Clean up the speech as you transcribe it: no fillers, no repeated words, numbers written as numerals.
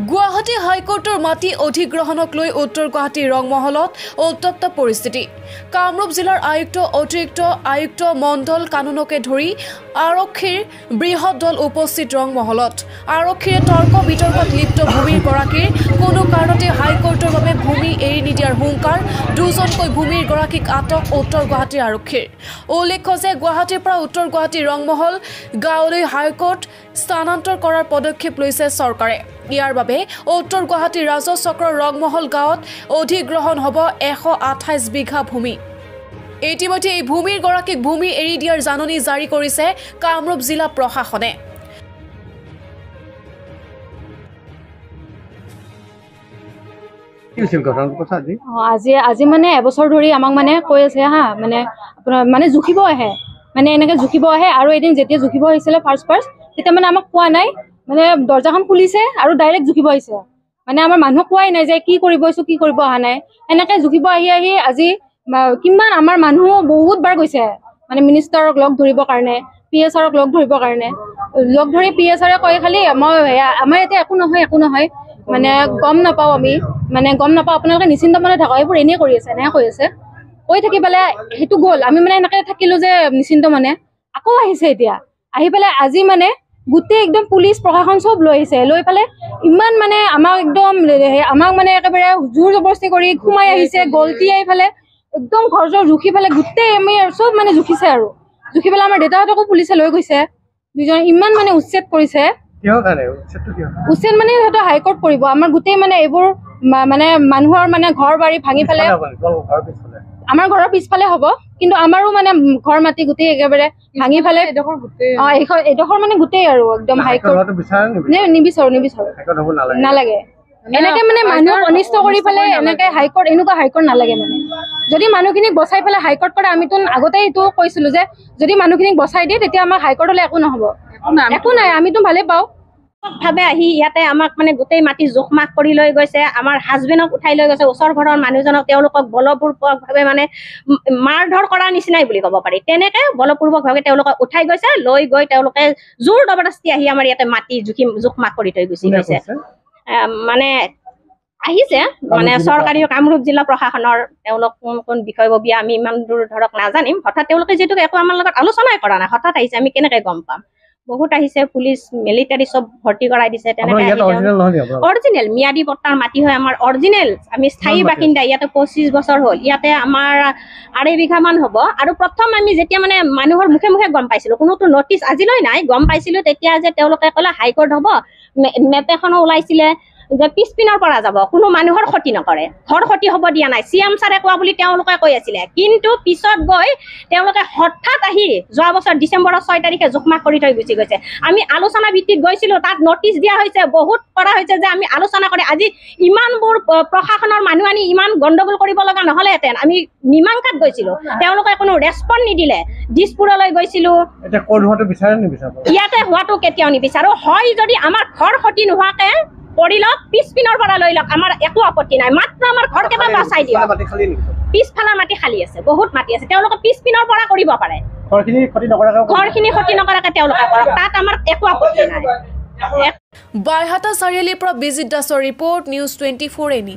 গুৱাহাটী হাইকোৰ্টৰ মাটি অধিগ্ৰহণক লৈ উত্তৰ গুৱাহাটীৰ ৰংমহলত উত্তপ্ত পৰিস্থিতি কামৰূপ জিলাৰ আয়ুক্ত অতিৰিক্ত আয়ুক্ত মণ্ডল কানুনকে ধৰি আৰক্ষীৰ বৃহৎ দল উপস্থিত ৰংমহলত আৰক্ষীৰে তৰ্ক বিতৰ্কত লিপ্ত ভূমিৰ গৰাকীৰ কোনো কাৰণতে হাইকোৰ্টৰ বাবে ভূমি এৰি নিদিয়াৰ হুংকাৰ দুজনকৈ ভূমিৰ গৰাকীক আটক উত্তৰ গুৱাহাটীৰ আৰক্ষীৰ উল্লেখ্য যে গুৱাহাটীৰ পৰা উত্তৰ গুৱাহাটীৰ ৰংমহল গাঁৱলৈ হাইকোৰ্ট স্থানান্তৰ কৰাৰ পদক্ষেপ লৈছে চৰকাৰে ইয়াৰ বাবে উত্তৰ গুৱাহাটীৰ ৰাজহ চক্ৰৰ ৰংমহল গাঁৱত অধিগ্ৰহণ হ'ব 128 বিঘা ভূমি ইতিমধ্যে এই ভূমিৰ গৰাকীক ভূমি এৰি দিয়াৰ জাননী জাৰি কৰিছে কামৰূপ জিলা প্ৰশাসনে আজি মানে এবছৰ ধৰি আমাক মানে কৈ আছে হা মানে আপোনাৰ মানে জুখিব আহে মানে এনেকে জুখিব আহে আৰু এদিন যেতিয়া জুখিব আহিছিলে ফাৰ্ষ্ট তেতিয়া মানে আমাক কোৱা নাই মানে দৰ্জাখন খুলিছে আৰু ডাইৰেক্ট জুখিব আহিছে মানে আমাৰ মানুহক কোৱাই নাই যে কি কৰিব অহা নাই এনেকে জুখিব আহি আজি কিমান আমাৰ মানুহ বহুত বাৰ গৈছে মানে মিনিষ্টাৰক লগ ধৰিবৰ কাৰণে পিএছআৰক লগ ধৰিবৰ কাৰণে লগ ধৰি পিএছআৰে কয় খালি আমাৰ ইয়াতে একো নহয় মানে গম নাপাওঁ আমি মানে গম নাপাওঁ আপোনালোকে নিশ্চিন্ত মনে থাকক এইবোৰ এনেই কৰি আছে এনেহে কৈ আছে কৈ থাকি পেলাই সেইটো গ'ল আমি মানে এনেকে থাকিলো যে নিশ্চিন্ত মনে আকৌ আহিছে এতিয়া আহি পেলাই আজি মানে গোটেই একদম পুলিচ প্ৰশাসন সব লৈ আহিছে লৈ পেলাই ইমান মানে আমাক মানে একেবাৰে জোৰ জবৰদস্তি কৰি ঘুমাই আহিছে গলতি আহি পেলাই একদম ঘৰ জুখি পেলাই গোটেই আমি সব মানে জুখিছে আৰু জুখি পেলাই আমাৰ দেউতাহঁতকো পুলিচে লৈ গৈছে দুজন ইমান মানে উচ্ছেদ কৰিছে উচ্ছেদ মানে সিহঁতৰ হাইকোৰ্ট কৰিব আমাৰ গোটেই মানে এইবোৰ মানে মানুহৰ মানে ঘৰ বাৰী ভাঙি পেলাই আমাৰ ঘৰৰ পিছফালে হ'ব কিন্তু আমাৰো মানে ঘৰ মাটি গোটেই একেবাৰে ভাঙি পেলাই এডোখৰ মানে গোটেই আৰু একদম হাইকোৰ্ট নিবিচাৰো নালাগে এনেকে মানে মানুহক অনিষ্ট কৰি পেলাই এনেকে হাইকোৰ্ট এনেকুৱা হাইকোৰ্ট নালাগে মানে যদি মানুহখিনিক বচাই পেলাই হাইকোৰ্ট কৰে আমিতো আগতে এইটো কৈছিলো যে যদি মানুহখিনিক বচাই দিয়ে তেতিয়া আমাৰ হাইকোৰ্টলৈ একো নহ'ব একো নাই আমিতো ভালে পাওঁ ভাবে আহি ইয়াতে আমাক মানে গোটেই মাটি জোখমাখ কৰি লৈ গৈছে আমাৰ হাজবেণ্ডক উঠাই লৈ গৈছে ওচৰ ঘৰৰ মানুহজনক তেওঁলোকক বলপূৰ্বকভাৱে মানে মাৰ ধৰ কৰাৰ নিচিনাই বুলি ক'ব পাৰি তেনেকে বলপূৰ্বকভাৱে তেওঁলোকক উঠাই গৈছে লৈ গৈ তেওঁলোকে জোৰ জবৰদস্তি আহি আমাৰ ইয়াতে মাটি জোখমাখ কৰি থৈ গুচি গৈছে মানে আহিছে মানে চৰকাৰী কামৰূপ জিলা প্ৰশাসনৰ তেওঁলোক কোন বিষয়ববীয়া আমি ইমান দূৰ ধৰক নাজানিম হঠাৎ তেওঁলোকে যিহেতু একো আমাৰ লগত আলোচনাই কৰা নাই হঠাৎ আহিছে আমি কেনেকে গম পাম বহুত আহিছে পুলিচ মিলিটাৰী সব ভৰ্তি কৰাই দিছে তেনেকে অৰিজিনেল মিয়াদী পট্টাৰ মাটি হয় আমাৰ অৰিজিনেল আমি স্থায়ী বাসিন্দা ইয়াতে 25 বছৰ হ'ল ইয়াতে আমাৰ 2.5 বিঘা মান হ'ব আৰু প্ৰথম আমি যেতিয়া মানে মানুহৰ মুখে মুখে গম পাইছিলো কোনোটো নটিচ আজিলৈ নাই গম পাইছিলো তেতিয়া যে তেওঁলোকে ক'লে হাইকোৰ্ট হ'ব মেপ এখনো ওলাইছিলে যে পিছপিনৰ পৰা যাব কোনো মানুহৰ ক্ষতি নকৰে ঘৰ ক্ষতি হ'ব দিয়া নাই সিএম ছাৰে কোৱা বুলি তেওঁলোকে কৈ আছিলে কিন্তু পিছত গৈ তেওঁলোকে হঠাৎ আহি যোৱা বছৰ ডিচেম্বৰৰ 6 তাৰিখে জোখমাখ কৰি থৈ গুচি গৈছে আমি আলোচনা ভিত্তিত গৈছিলো তাত নটিচ দিয়া হৈছে বহুত কৰা হৈছে যে আমি আলোচনা কৰি আজি ইমানবোৰ প্ৰশাসনৰ মানুহ আনি ইমান গণ্ডগোল কৰিব লগা নহলেহেঁতেন আমি মীমাংসাত গৈছিলো তেওঁলোকে কোনো ৰেছপন্স নিদিলে দিছপুৰলৈ গৈছিলো এটা কোড হোৱাটো বিচাৰে নিবিচাৰে ইয়াতে হোৱাটো কেতিয়াও নিবিচাৰো হয় যদি আমাৰ ঘৰ ক্ষতি নোহোৱাকে কৰি লওক পিছপিনৰ পৰা লৈ লওক আমাৰ একো আপত্তি নাই মাত্ৰ আমাৰ ঘৰ কেইটা বাচাই দিয়ক পিছফালৰ মাটি খালী আছে বহুত মাটি আছে তেওঁলোকে পিছপিনৰ পৰা কৰিব পাৰে ঘৰখিনি ক্ষতি নকৰাকে তেওঁলোকে কৰক তাত আমাৰ একো আপত্তি নাই বাইহাটা চাৰিআলিৰ পৰা বিজিত দাসৰ ৰিপৰ্ট নিউজ 24 এনি